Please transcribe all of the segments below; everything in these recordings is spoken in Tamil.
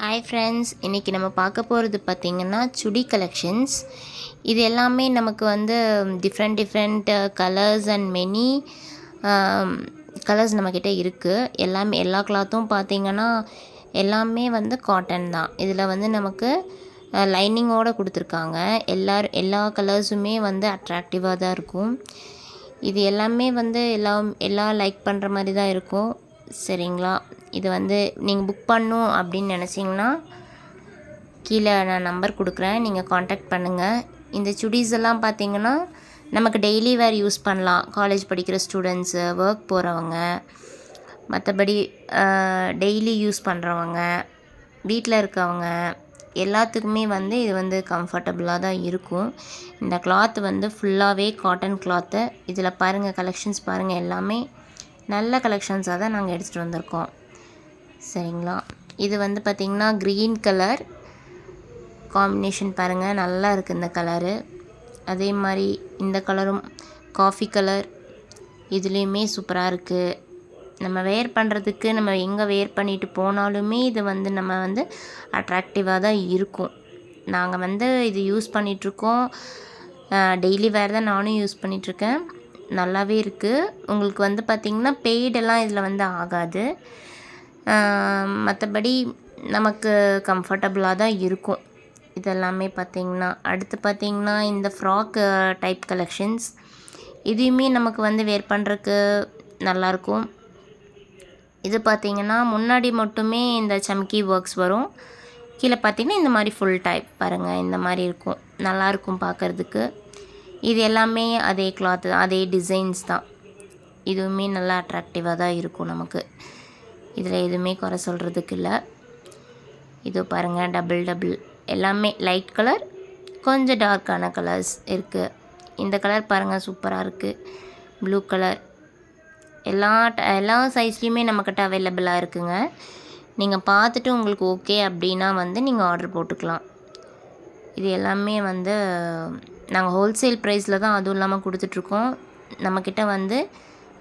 ஹாய் ஃப்ரெண்ட்ஸ், இன்றைக்கி நம்ம பார்க்க போகிறது பார்த்திங்கன்னா சுடி கலெக்ஷன்ஸ். இது எல்லாமே நமக்கு வந்து different colours and many colours நம்மக்கிட்ட இருக்குது. எல்லா கிளாத்தும் பார்த்திங்கன்னா எல்லாமே வந்து காட்டன் தான். இதில் வந்து நமக்கு லைனிங்கோடு கொடுத்துருக்காங்க. எல்லா கலர்ஸுமே வந்து அட்ராக்டிவாக தான் இருக்கும். இது எல்லாமே வந்து எல்லாம் லைக் பண்ணுற மாதிரி தான் இருக்கும். சரிங்களா? இது வந்து நீங்கள் புக் பண்ணணும் அப்படின்னு நினச்சிங்கன்னா கீழே நான் நம்பர் கொடுக்குறேன், நீங்கள் காண்டாக்ட் பண்ணுங்கள். இந்த சுடிஸ் எல்லாம் பார்த்திங்கன்னா நமக்கு டெய்லி வேர் யூஸ் பண்ணலாம். காலேஜ் படிக்கிற ஸ்டூடெண்ட்ஸு, ஒர்க் போகிறவங்க, மற்றபடி டெய்லி யூஸ் பண்ணுறவங்க, வீட்டில் இருக்கவங்க எல்லாத்துக்குமே வந்து இது வந்து கம்ஃபர்டபுளாக தான் இருக்கும். இந்த கிளாத் வந்து ஃபுல்லாகவே காட்டன் கிளாத்து. இதில் பாருங்கள், கலெக்ஷன்ஸ் பாருங்கள், எல்லாமே நல்ல கலெக்ஷன்ஸாக தான் நாங்கள் எடுத்துகிட்டு வந்திருக்கோம். சரிங்களா? இது வந்து பார்த்திங்கன்னா க்ரீன் கலர் காம்பினேஷன் பாருங்கள், நல்லா இருக்குது இந்த கலரு. அதே மாதிரி இந்த கலரும் காஃபி கலர், இதுலேயுமே சூப்பராக இருக்குது. நம்ம வேர் பண்ணுறதுக்கு, நம்ம எங்கே வேர் பண்ணிட்டு போனாலுமே இது வந்து நம்ம வந்து அட்ராக்டிவாக தான் இருக்கும். நாங்கள் வந்து இது யூஸ் பண்ணிகிட்ருக்கோம். டெய்லி வேர் தான் நானும் யூஸ் பண்ணிகிட்ருக்கேன். நல்லாவே இருக்குது. உங்களுக்கு வந்து பார்த்திங்கன்னா பெய்டெல்லாம் இதில் வந்து ஆகாது. மற்றபடி நமக்கு கம்ஃபர்டபுளாக தான் இருக்கும் இதெல்லாமே பார்த்திங்கன்னா. அடுத்து பார்த்திங்கன்னா இந்த ஃப்ராக் டைப் கலெக்ஷன்ஸ், இதையுமே நமக்கு வந்து வேர் பண்ணுறதுக்கு நல்லாயிருக்கும். இது பார்த்திங்கன்னா முன்னாடி மட்டுமே இந்த சம்கி ஒர்க்ஸ் வரும். கீழே பார்த்திங்கன்னா இந்த மாதிரி ஃபுல் டைப் பாருங்கள், இந்த மாதிரி இருக்கும். நல்லாயிருக்கும் பார்க்குறதுக்கு. இது எல்லாமே அதே கிளாத்து தான், அதே டிசைன்ஸ் தான். இதுவுமே நல்லா அட்ராக்டிவாக தான் இருக்கும் நமக்கு. இதில் எதுவுமே குறை சொல்கிறதுக்கு இல்லை. இது பாருங்கள், டபுள் எல்லாமே லைட் கலர், கொஞ்சம் டார்க்கான கலர்ஸ் இருக்குது. இந்த கலர் பாருங்கள், சூப்பராக இருக்குது. ப்ளூ கலர், எல்லா சைஸ்லேயுமே நம்மக்கிட்ட அவைலபிளாக இருக்குங்க. நீங்கள் பார்த்துட்டு உங்களுக்கு ஓகே அப்படின்னா வந்து நீங்கள் ஆர்டர் போட்டுக்கலாம். இது எல்லாமே வந்து நாங்கள் ஹோல்சேல் ப்ரைஸில் தான் அதுவும் இல்லாமல் கொடுத்துட்ருக்கோம். நம்மக்கிட்ட வந்து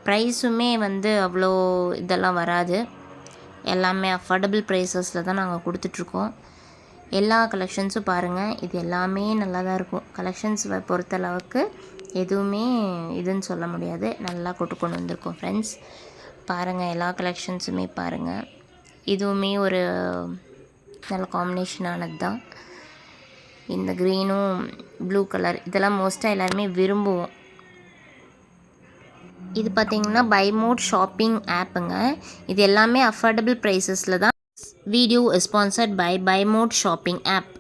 ப்ரைஸுமே வந்து அவ்வளோ இதெல்லாம் வராது. எல்லாமே அஃபோர்டபுள் ப்ரைஸஸில் தான் நாங்கள் கொடுத்துட்ருக்கோம். எல்லா கலெக்ஷன்ஸும் பாருங்கள், இது எல்லாமே நல்லா தான் இருக்கும். கலெக்ஷன்ஸ் பொறுத்தளவுக்கு எதுவுமே இதுன்னு சொல்ல முடியாது. நல்லா கொண்டு வந்திருக்கோம் ஃப்ரெண்ட்ஸ். பாருங்கள், எல்லா கலெக்ஷன்ஸுமே பாருங்கள். இதுவுமே ஒரு நல்ல காம்பினேஷனானது தான். இந்த க்ரீனும் ப்ளூ கலர் இதெல்லாம் மோஸ்ட்டாக எல்லாருமே விரும்புவோம். இது பார்த்திங்கன்னா பை மோட் ஷாப்பிங் ஆப்புங்க. இது எல்லாமே அஃபோர்டபுள் ப்ரைஸஸில் தான். Video is sponsored by mod shopping app.